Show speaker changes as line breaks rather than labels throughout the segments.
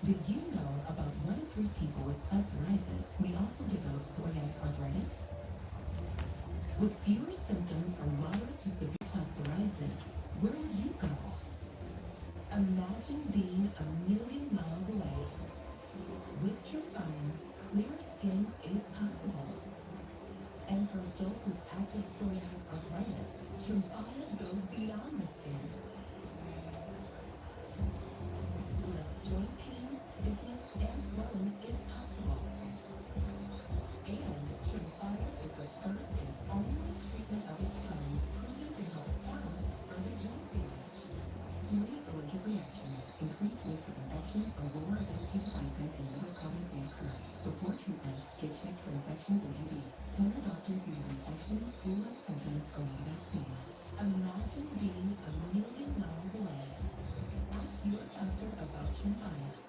Did you know about 1 in 3 people with psoriasis may also develop psoriatic arthritis? With fewer symptoms from moderate to severe psoriasis, where would you go? Imagine being a million miles away. With Tremfya, clear skin is possible. And for adults with active psoriatic arthritis, Tremfya goes beyond the skin. Less joint pain, stiffness, and swelling is possible. And Tremfya is the first and only treatment of its kind proven to help stop further joint damage. Serious allergic reactions, increased risk of infections, or lower ability to ripen and other problems may occur. Before treatment, get checked for infections and TB. Tell your doctor if you have infection, flu-like symptoms, or need a vaccine. Imagine being a million miles away. Ask your doctor about Tremfya.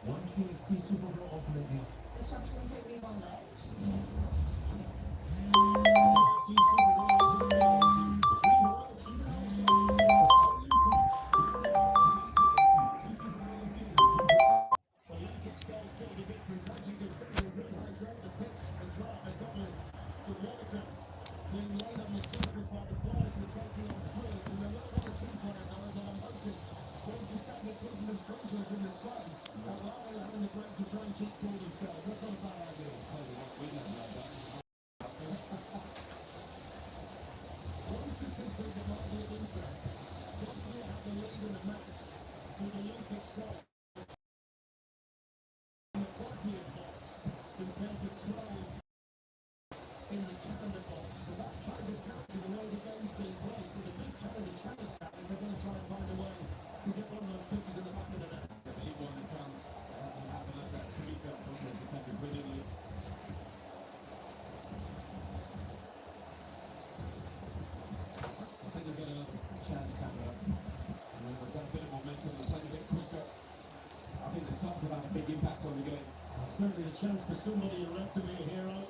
One KFC Super Bowl Ultimate Deal.
Instructions say we on that.
About a big impact on the game.
Certainly a chance for somebody who led to be a hero.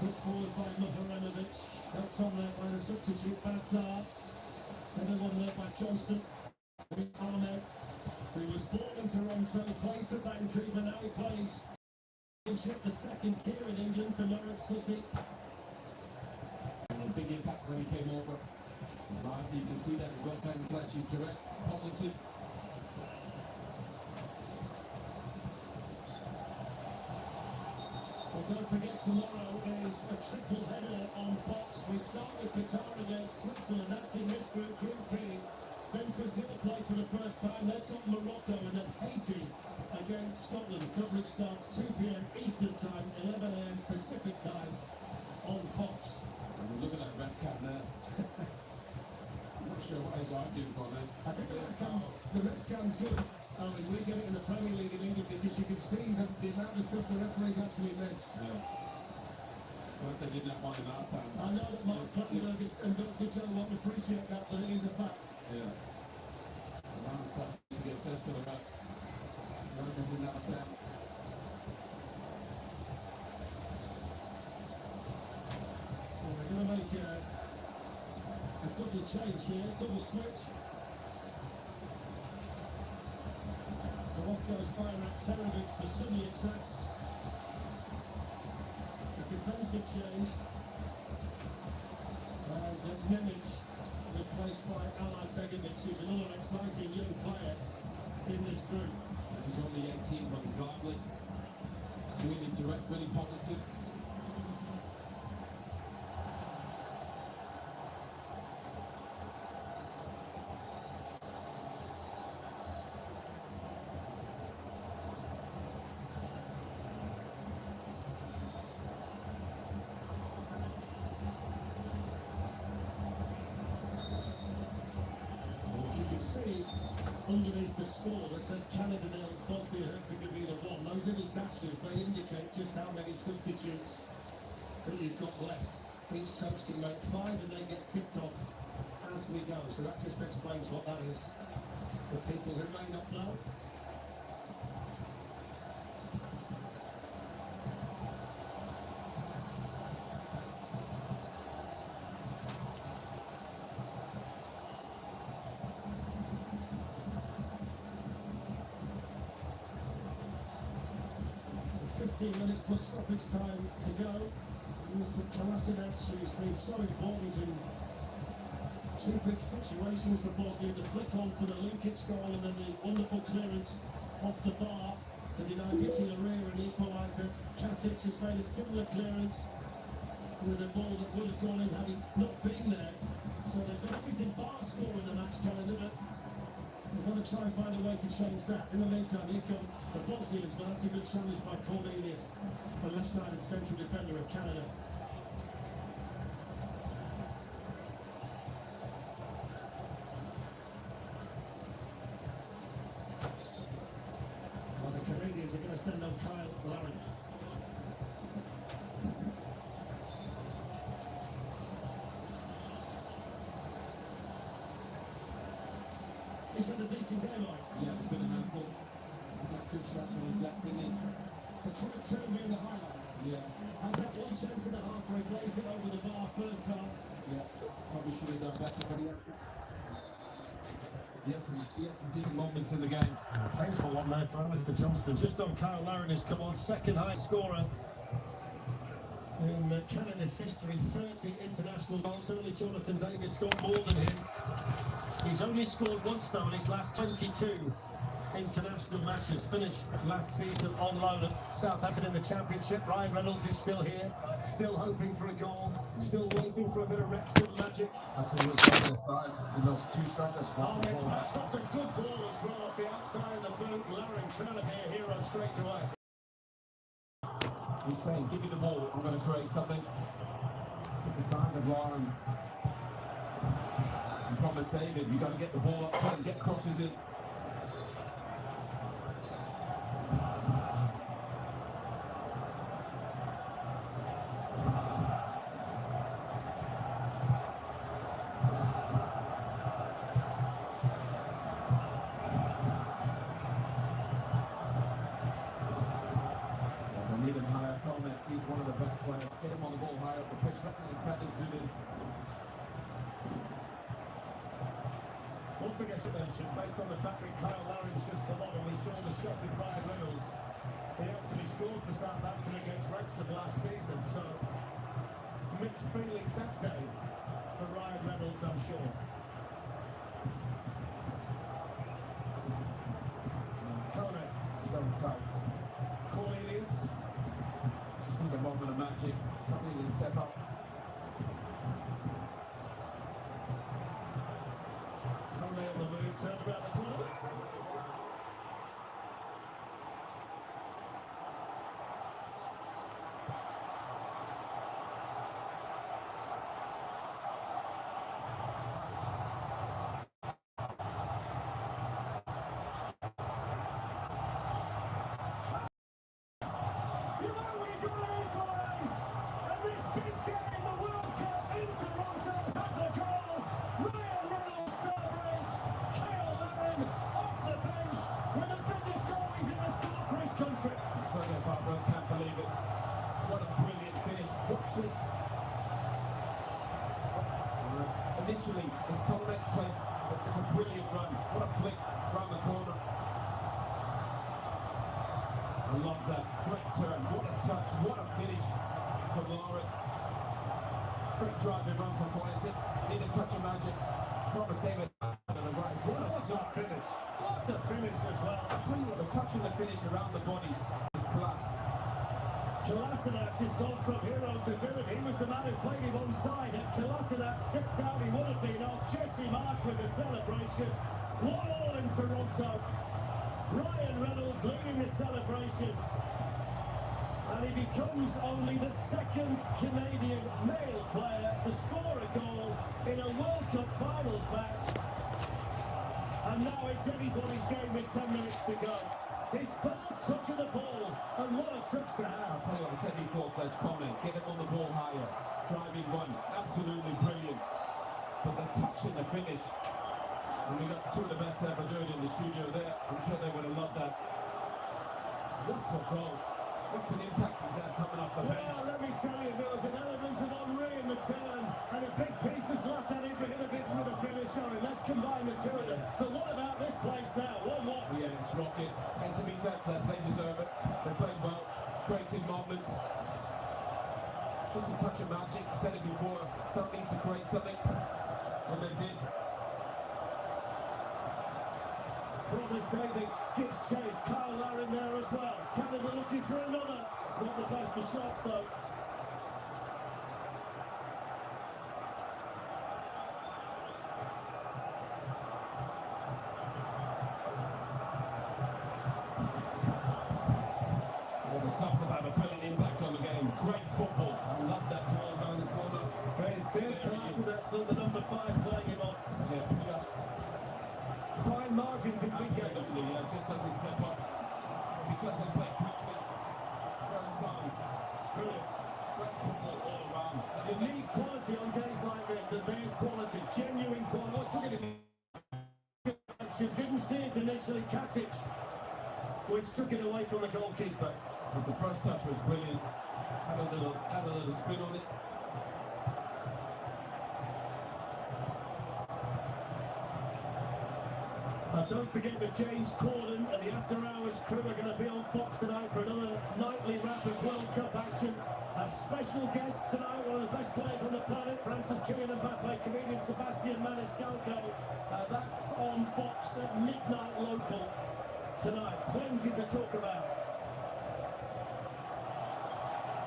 Took forward by Mihajlovic, helped on there by the substitute Batzar. Everyone led by Johnston. Ahmed, who was born in Toronto, played for Vancouver, now he plays the second tier in England for Norwich City.
And a big impact when he came over. His life, you can see that as well. Ken Fletcher's direct, positive.
Well, don't forget, tomorrow is a triple header on Fox. We start with Qatar against Switzerland. That's in this group, Group B. Then Brazil play for the first time. They've got Morocco, and then Haiti against Scotland. Coverage starts 2 p.m. Eastern Time, 11 a.m. Pacific Time on Fox.
And look at that ref cam there. I'm not sure what his arguing for then.
I think the ref cam's good. I mean, we get it in the Premier League in England because you can see the amount of stuff the referees actually miss.
Yeah. Well, they did that one in our time.
I know that Mark Cluttenberg and Dr. Joe won't appreciate that, but it is a fact.
Yeah. A lot of stuff to get sent to the ref. None of them did that account.
So they're going to make a double change here, double switch. So off goes Bayrak Terovic for Sunjic. That's a defensive change. And Nemic replaced by Alay Begovic, who's another exciting young player in this group.
He's only 18, but he's lively. Really direct, really positive.
Well, if you can see, score that says Canada 0, Bosnia Herzegovina 1. Those little dashes, they indicate just how many substitutes that you've got left. Each coach can make 5 and they get ticked off as we go. So that just explains what that is for people who may not know. So 15 minutes plus stoppage time to go. Mr. Kolasinac, who's been so important in two big situations for Bosnia, the flick on for the linkage goal and then the wonderful clearance off the bar to deny getting a rear and equaliser. Katic has made a similar clearance with a ball that would have gone in had he not been there. So they've done everything bar score in the match calendar, but we've got to try and find a way to change that. In the meantime, here come the Bosnians, but that's a good challenge by Cornelius, the left-sided central defender of Canada. Well, the Canadians are going to send on Kyle Lauren. Is it a decent game, Mike?
Yeah, it's been a handful. Got good shots on his left, didn't he?
The quick turn being the highlight.
Yeah,
Had that one chance and a half where he glazed it over the bar first half.
yeah. Probably should have done better, but he had some decent moments in the game.
Painful one there for Mr. Johnston. Just on Kyle Lauren has come on, second highest scorer in Canada's history, 30 international goals. Only Jonathan David scored more than him. He's only scored once though in his last 22 international matches. Finished last season on loan at Southampton in the Championship. Ryan Reynolds is still here, still hoping for a goal, still waiting for a bit of Wrexham magic.
That's a real problem size in those two strikers.
Oh, that's a good ball as well off the outside of the boot. Lauren trying to be a hero straight away.
He's saying, give me the ball, I'm going to create something. Take the size of Lauren. And promise David, you've got to get the ball up front, get crosses in. Need him higher, Coleman. He's one of the best players. Get him on the ball higher up the pitch. Let the defenders do this.
One thing I should mention, based on the fact that Kyle Lauren's just come on and we saw the shot with Ryan Reynolds, he actually scored for Southampton against Wrexham last season, so mixed feelings that day for Ryan Reynolds, I'm sure. Kone,
So tight.
Cornelius.
Just need a moment of magic. Something to step up.
Kone on the move, turned around the corner. You know we're going to equalise, and this big day in the World Cup in Toronto has a goal. Ryan Reynolds celebrates. Kyle Lauren off the bench with the biggest goal he's ever scored for his country.
Sonia Barbaros can't believe it. What a brilliant finish. Watch this. Initially, it's Coleman plays. It's a brilliant run. What a flick round the corner. I love that. Great turn. What a touch. What a finish from Lauren. Great driving run from Poison. Need a touch of magic. Proper save it. What a
finish. What a finish as well.
I tell you what, the touch and the finish around the bodies is class.
Kolasinac has gone from hero to villain. He was the man who played him onside. And Kolasinac stepped out. He would have been off. Jesse Marsh with the celebration. 1-1 in Toronto. Ryan Reynolds leading the celebrations. And he becomes only the second Canadian male player to score a goal in a World Cup finals match. And now it's anybody's game with 10 minutes to go. His first touch of the ball, and what a touch to have.
I'll tell you what, I said before, Fletch, comment, get him on the ball higher. Driving one, absolutely brilliant. But the touch and the finish, and we got two of the best ever doing it in the studio there. I'm sure they would have loved that. What a goal. What an impact he's had coming off the bench.
Well, let me tell you, there was an element of Henry in the turn, and a big piece of Zlatan Ibrahimovic with a finish on it. Let's combine the two of them. But what about this place now? 1-1.
Yeah, it's rocket. And to be fair, Fletch, they deserve it. They played well, creating moments. Just a touch of magic. I said it before, some needs to create something, and they did.
Promise David gives chase. Kyle LAIR in there as well. Canada looking for another. It's not the best of shots though.
Well, the subs have had a brilliant impact on the game. Great football. I love that ball down the corner.
There's Kolasinac on the number 5 playing him off.
Yeah, just
Fine margins in big games.
absolutely, yeah, just as we slip up. Because they play quickly. First time.
Brilliant.
Great football all around.
You need quality on days like this, and there's quality, genuine quality. Didn't see it initially, Katic, which took it away from the goalkeeper.
But the first touch was brilliant. Had a little spin on it.
Don't forget that James Corden and the After Hours crew are going to be on Fox tonight for another nightly wrap of World Cup action. A special guest tonight, one of the best players on the planet, Francis Kylian Mbappe, comedian Sebastian Maniscalco. That's on Fox at midnight local tonight. Plenty to talk about.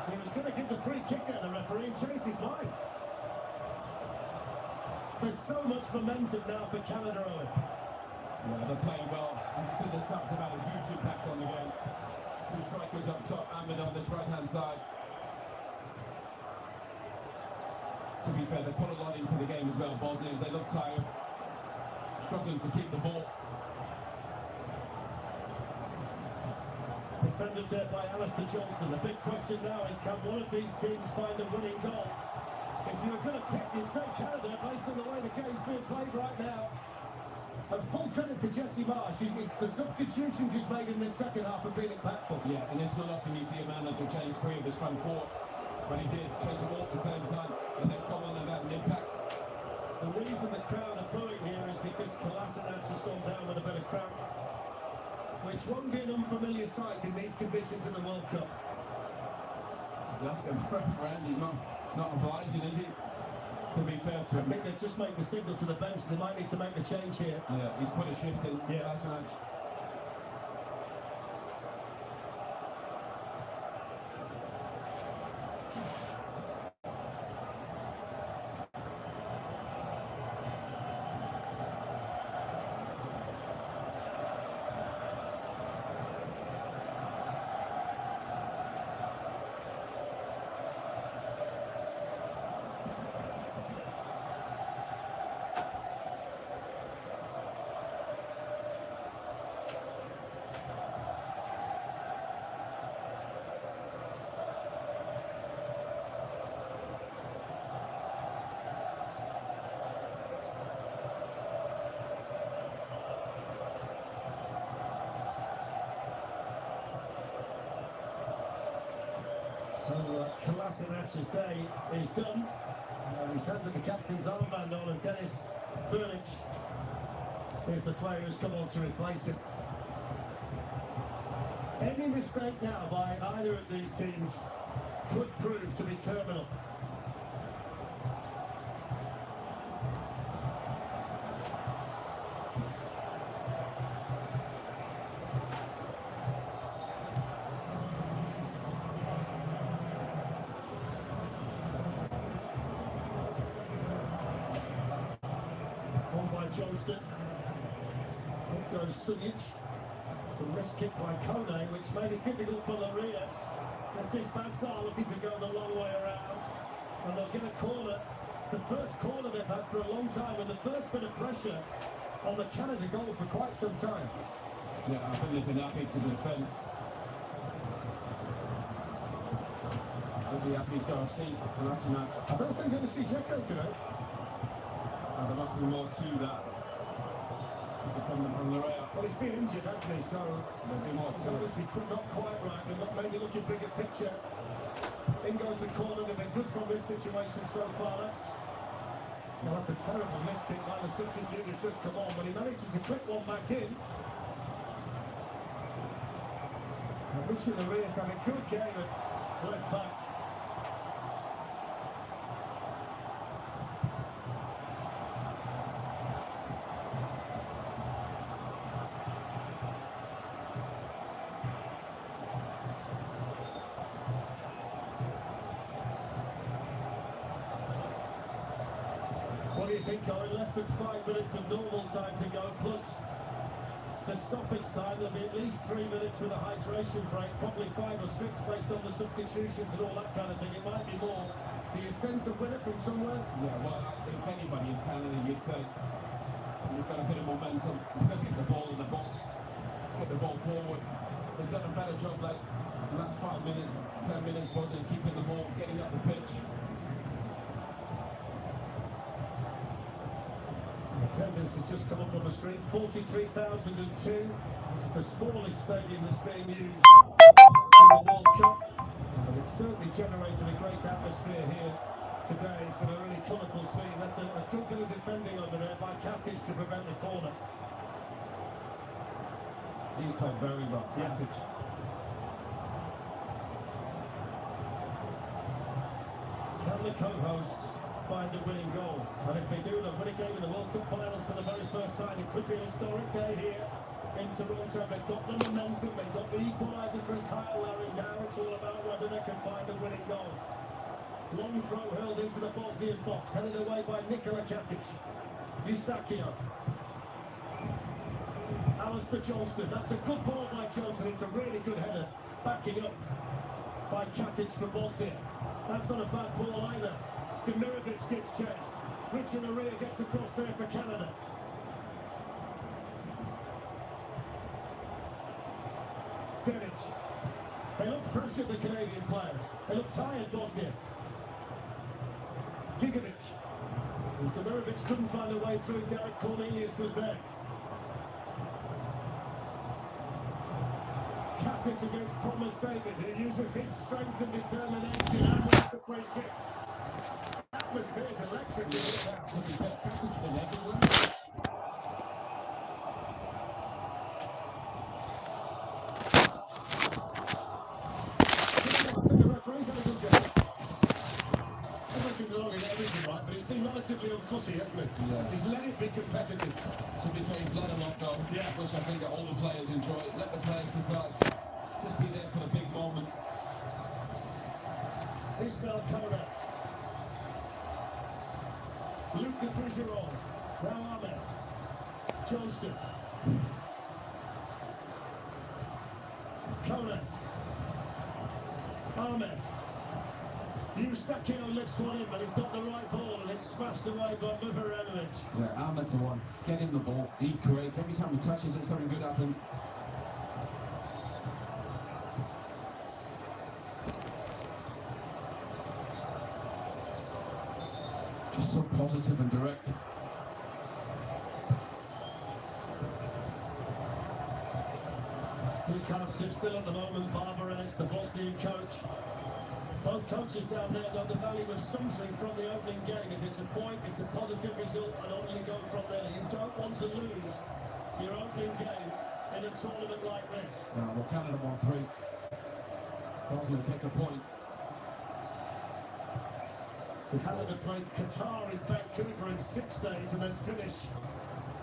He was going to give the free kick there, the referee, and changed his mind. There's so much momentum now for Canada, Owen.
Yeah, they're playing well. So the subs have had a huge impact on the game. Two strikers up top, Ahmed on this right-hand side. To be fair, they put a lot into the game as well, Bosnia. They look tired, struggling to keep the ball.
Defended there by Alistair Johnston. The big question now is, can one of these teams find a winning goal? If you were going to pick, you'd say Canada, based on the way the game's being played right now. And full credit to Jesse Marsh. The substitutions he's made in this second half have been impactful.
Yeah, and it's not often you see a manager change 3 of his front 4. But he did change them all at the same time, and they've come on and had an impact.
The reason the crowd are booing here is because Kolasinac has gone down with a bit of cramp, which won't be an unfamiliar sight in these conditions in the World Cup.
He's asking for a friend. He's not obliging, is he? To be fair to
I
him.
think they've just made the signal to the bench. They might need to make the change here.
Yeah, he's put a shift in.
Yeah.
Last match.
So Kolasinac's day is done. He's handed the captain's armband on, and Dennis Burnich is the player who's come on to replace him. Any mistake now by either of these teams could prove to be terminal. Johnston. Up goes Sujic. It's a missed kick by Kone, which made it difficult for LAIR. This is Badsar looking to go the long way around. And they'll get a corner. It's the first corner they've had for a long time, and the first bit of pressure on the Canada goal for quite some time.
Yeah, I think they've been happy to defend. They'll be happy to go and see the last match.
I don't think we're going to see Dzeko today.
There must be more to that. From the rail.
Well, he's been injured, hasn't he? So
There'll be more to it.
obviously not quite right. They're not maybe looking bigger picture. In goes the corner. They've been good from this situation so far. That's a terrible miss kick by the substitute who's just come on, but he manages to clip one back in. And Richard Arias had a good game at left back. What do you think, Owen? Less than 5 minutes of normal time to go, plus the stoppage time. There'll be at least 3 minutes with a hydration break, probably 5 or 6 based on the substitutions and all that kind of thing. It might be more. Do you sense a winner from somewhere?
Yeah, well, if anybody is Canada, you'd say you've got a bit of momentum. Get the ball in the box, get the ball forward. They've done a better job like the last 5 minutes, 10 minutes, wasn't keeping the ball, getting up the pitch.
Attendance has just come up on the screen, 43,002. It's the smallest stadium that's being used in the World Cup, but it's certainly generated a great atmosphere here today. It's been a really colourful scene. That's a good bit of defending over there by Katic to prevent the corner.
He's played very well, Katic.
Can the co-hosts find a winning goal? And if they do, they'll win a game in the World Cup finals for the very first time. It could be an historic day here in Toronto. They've got the momentum, they've got the equaliser from Kyle Lowry. Now it's all about whether they can find a winning goal. Long throw hurled into the Bosnian box, headed away by Nikola Katic. Eustachio. Alistair Johnston. That's a good ball by Johnston. It's a really good header. Backing up by Katic for Bosnia. That's not a bad ball either. Demirovic gets chase. Richard Arias gets across there for Canada. Devic. They look fresh at the Canadian players. They look tired, Bosnia. Gigovic. Demirovic couldn't find a way through. Derek Cornelius was there. Katic against Promise David, who uses his strength and determination and wins the free kick. Atmosphere is electric.
Katic's been everywhere.
The referee's had a good game. Everything wrong in everything right, but it's been relatively unfussy, hasn't it?
Yeah.
He's let it be competitive.
To be fair, he's let a lot go,
Yeah.
which I think that all the players enjoy. Let the players decide. Just be there for the big moments.
Ismail Kona. Luke de Frugeron. Now Ahmed. Johnston. Kona. Ahmed. Eustachio lifts one in, but he's got the right ball and it's smashed away by Mihajlovic.
Yeah, Ahmed's the one. Get him the ball. He creates. Every time he touches it, something good happens. Just so positive and direct.
He can't sit still at the moment, Barbares, the Bosnian coach. Both coaches down there know the value of something from the opening game. If it's a point, it's a positive result, and only go from there. You don't want to lose your opening game in a tournament like this.
Well, Canada won 3. Bosnia take a point.
Canada played Qatar in Vancouver in 6 days and then finish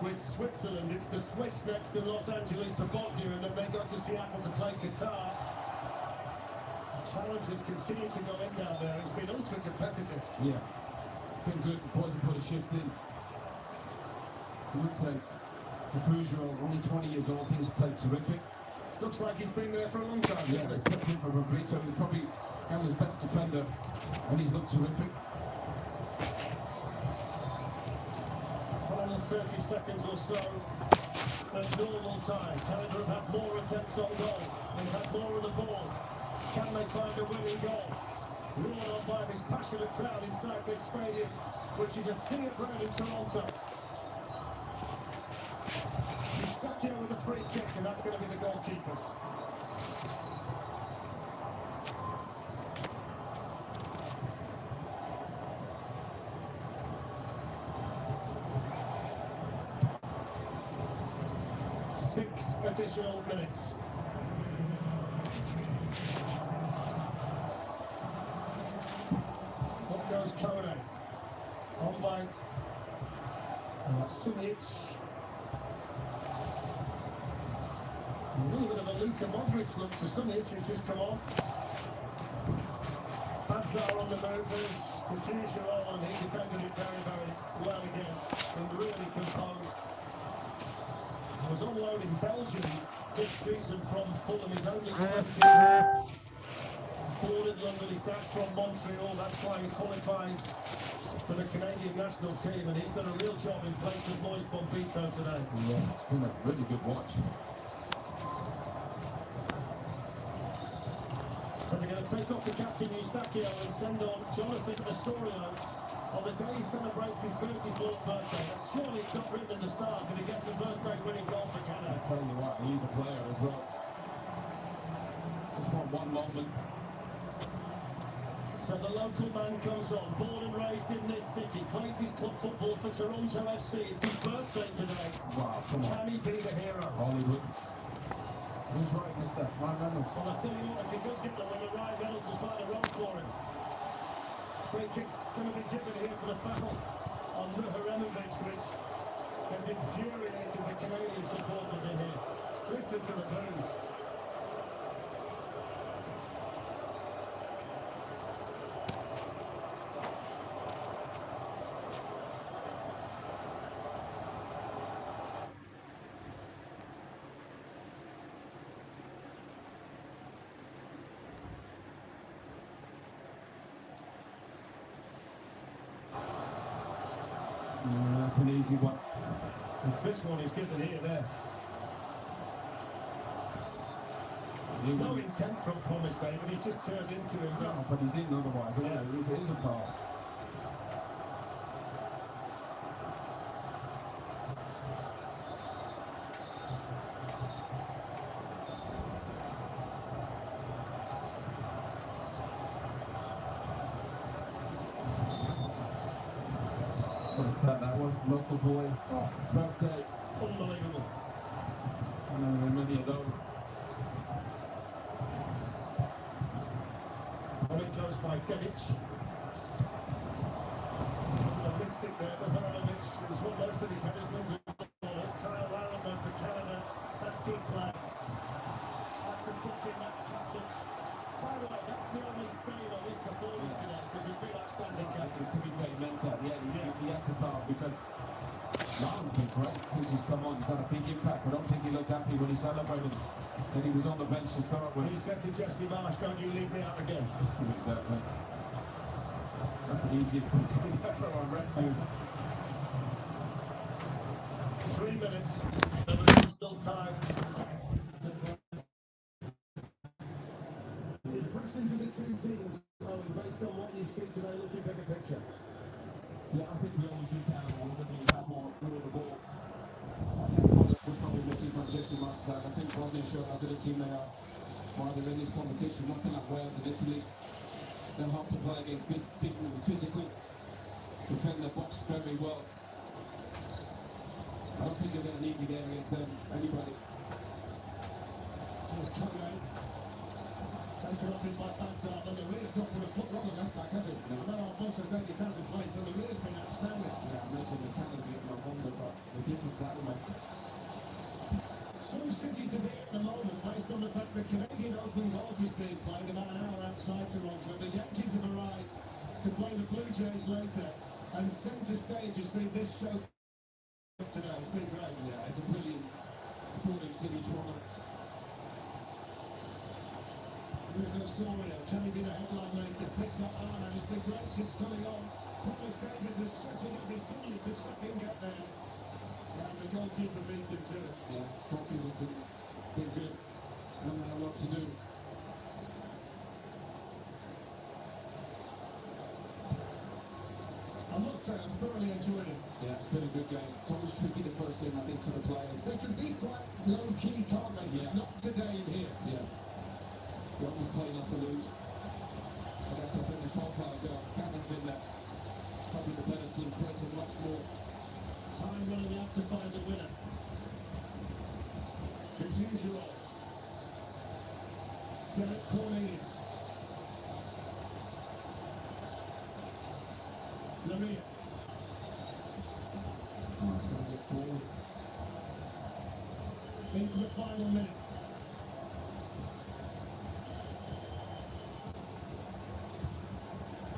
with Switzerland. It's the Swiss next in Los Angeles for Bosnia, and then they go to Seattle to play Qatar. Challenges continue to go in down there. It's been ultra competitive.
Yeah. Been good. Boys have put a shift in. I would say the Frugeron, only 20 years old, he's played terrific.
Looks like he's been there for a long time,
Yeah,
doesn't he?
except for Roberto, he's probably Canada's best defender, and he's looked terrific.
Final 30 seconds or so than normal time. Canada have had more attempts on goal. They've had more of the ball. Can they find a winning goal? Roared on by this passionate crowd inside this stadium, which is a sea of red in Toronto. He's stuck here with a free kick, and that's going to be the goalkeeper's. Six additional minutes. Up goes Kone. On by Sumic. A little bit of a Luka Modric look for Sumic, who's just come on. Bazar on the move, there's diffusion on, and he defended it very, very well again, and really composed. Was on loan in Belgium this season from Fulham. He's only 20. Born in London, he's dashed from Montreal. That's why he qualifies for the Canadian national team, and he's done a real job in place of Moise Bombito today.
Yeah, it's been a really good watch.
So they're going to take off the captain Eustachio and send on Jonathan Osorio on the day he celebrates his 34th birthday. Surely it's not written in the stars that he gets a birthday-winning goal for Canada.
I tell you what, he's a player as well. Just want one moment.
So the local man comes on, born and raised in this city, plays his club football for Toronto FC. It's his birthday today.
Wow, come on.
Can he be the hero?
Hollywood. Who's writing this stuff? Ryan Reynolds.
Well, I tell you what, if he does get the winner, Ryan Reynolds will find a role for him. Free kick's going to be given here for the foul on Muharemovic, which has infuriated the Canadian supporters in here. Listen to the boos.
Yeah, that's an easy one.
It's this one he's given here, there. No intent from Promise David, he's just turned into him.
No, but he's in otherwise. Yeah, it is a foul. What's that? That was local boy. Oh, birthday.
Unbelievable.
I know there are many of those.
And it goes by Dedic. A mystic there, Muharemovic, who's won most of his headers into the ball. It's Kyle Larraman for Canada. That's good play. That's a booking, that's captain. By the way, that's the only stain on his performance today, because he's been outstanding captain.
To be fair, he meant that. Yeah, he had to foul because Lauren's been great since he's come on. He's had a big impact. I don't think he looked happy when he celebrated. Then he was on the bench to start with.
He said to Jesse Marsh, don't you leave me out again.
Exactly. That's the easiest booking ever on rescue.
3 minutes. Still time. Impressions of the two teams, Owen, based on what you see today, looking bigger picture.
Yeah, I think we only do Canada. We're looking to have more through the ball. We're probably missing from Jesse Marsh's side. I think Bosnia showed how good a team they are while they're in this competition. Nothing like Wales and Italy. They're hard to play against, big, physical, defend their box very well. I don't think you'll get an easy game against them, anybody.
Here's Kone. Taken off in by Bazar, and the rear's not put a foot wrong on that back, has it?
No.
I know Alfonso Davies hasn't played, but the rear's been outstanding.
Yeah, I mentioned the Canada beating Alfonso, but the difference that will make.
So City to be at the moment, based on the fact that Canadian Open golf is being played about an hour outside Toronto. The Yankees have arrived to play the Blue Jays later, and centre stage has been this show today. It's been great.
Yeah, it's a brilliant sporting city, Toronto.
Here's Osorio, can he be the headline maker? Picks up Arna, it's been great since coming on. Promise David was setting up his son, you could stop him get there. And the goalkeeper beat him to it.
Yeah, goalkeeper's been good. And a lot to do.
I must say, I've thoroughly enjoyed it.
Yeah, it's been a good game. It's always tricky the first game, I think, for the players.
They can be quite low-key, can't they?
Yeah.
Not today in here.
Yeah. You almost play not to lose. I guess I think the profile can have been that. Probably the better team created much more.
Time running out to find a winner. As usual. Derek Cornelius. LAIR.
Oh, it's going to get forward.
Into the final minute.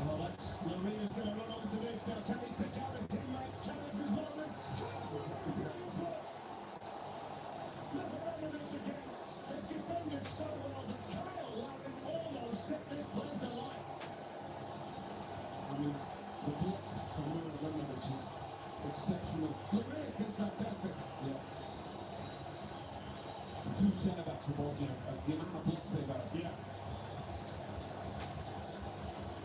Oh, that's LAIR's going to run onto this. Now, can he pick out a teammate? Challenges Morgan. There's a run of this again. They've defended so well that Kyle Lowry almost set this place alight.
I mean, the block from which is exceptional.
LAIR's been fantastic.
Yeah. The two centre-backs for Bosnia have given a block save out.
Yeah.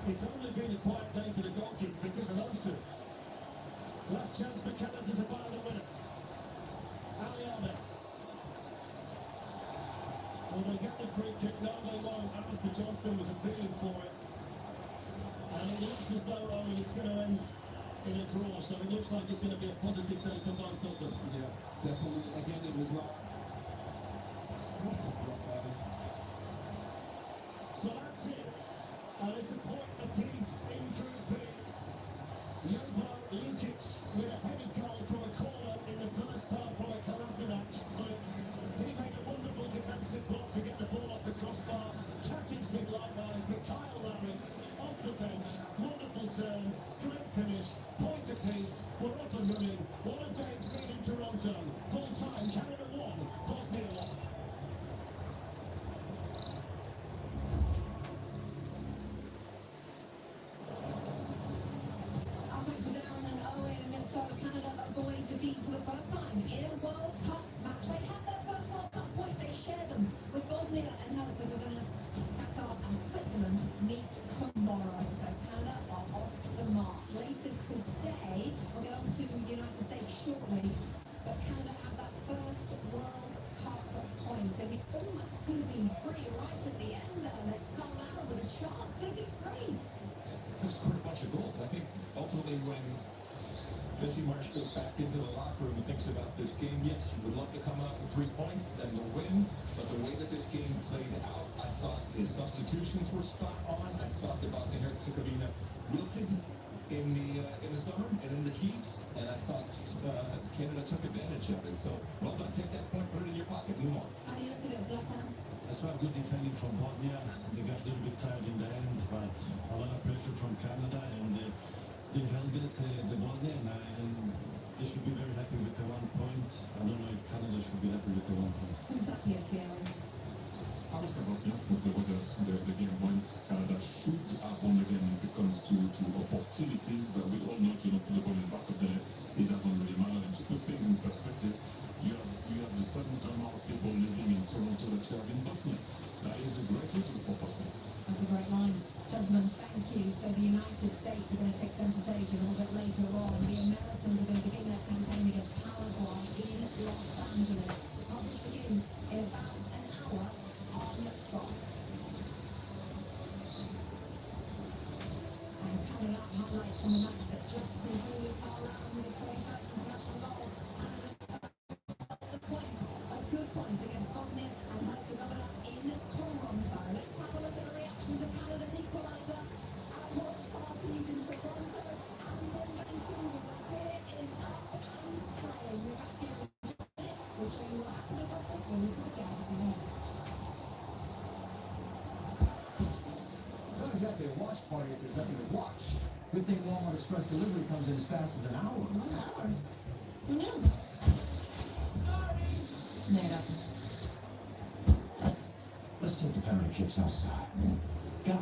It's only been a quiet day for the goalkeeper because of those two. Last chance for Canada to buy the winner. Ali Ahmed. Will they get the free kick? No, they won't. Alistair Johnston was appealing for it. And it looks as though it's going to end in a draw. So it looks like it's going to be a positive day for both of them.
Yeah, definitely. Again, it was like... What's a block that is?
So that's it. And it's a point apiece in Group B. Jovo Lukic with a headed goal from a corner in the first half from a Kolasinac. But he made a wonderful defensive block to get the ball off the crossbar. Katic did likewise, but Kyle Lowry off the bench. Wonderful turn, great finish, point apiece. We're off and running. What a day it's been in Toronto. Full time, Canada 1, Bosnia 1.
So Canada avoid defeat for the first time in a World Cup match. They have their first World Cup point. They share them with Bosnia and Herzegovina. Qatar and Switzerland meet tomorrow. So Canada are off the mark. Later today, we'll get on to the United States shortly. But Canada have that first World Cup point. And it almost could have been free right at the end there. Let's come out with a chance. Could have been free.
They've scored a bunch of goals. I think ultimately when Jesse Marsh goes back into the locker room and thinks about this game, yes, you would love to come out with 3 points and to win, but the way that this game played out, I thought his substitutions were spot on. I thought that Bosnia and Herzegovina wilted in the summer and in the heat, and I thought Canada took advantage of it. So, well done. Take that point, put it in your pocket, move on.
How do you look at it, Zlatan?
I saw good defending from Bosnia. They got a little bit tired in the end, but a lot of pressure from Canada, and they held it, the Bosnia, and they should be very happy with the 1 point. I don't know if Canada should be happy with the 1 point.
Who's happier, Thierry?
Obviously, Bosnia with the game points. Canada should have won the game when it comes to opportunities, but we all know to put the ball in the back of the net, it doesn't really matter. And to put things in perspective, you have the same amount of people living in Toronto that you have in Bosnia. That is a great result for Bosnia.
That's a great line. Gentlemen, thank you. So the United States are going to take centre stage a little bit later on. The Americans are going to begin their campaign against Paraguay in Los Angeles. The coverage begins in about an hour on Fox. And coming up, highlights from the match that just concluded. Carl Allen with his 31st international goal. Canada starts a point, a good point against Bosnia and Herzegovina in Toronto. Let's have a look at the reactions of Canada's equaliser at watch parties in Toronto and in Vancouver. The beer is up and spraying. We're back here in just a minute. We'll show you what happened across the pool to the guys in here.
It's not exactly a watch party if there's nothing to watch. Good thing Walmart Express delivery comes in as fast as an hour.
1 hour. Who knew? No, it happens.
Let's take the penalty kicks outside.
Guys,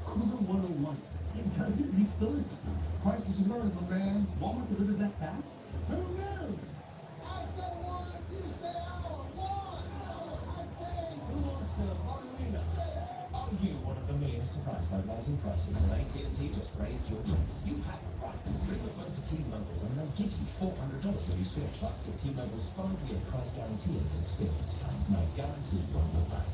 Cooler 101. It doesn't refill itself.
Prices of murder, my man.
Walmart delivers that fast?
Who knew?
Arena.
Are you one of the millions surprised by rising prices when AT&T just raised your rates? You have rights. Bring the phone to T-Mobile and they'll give you $400 when you switch. Plus, get T-Mobile's 5-year price guarantee and experience plans. No guarantee one will last.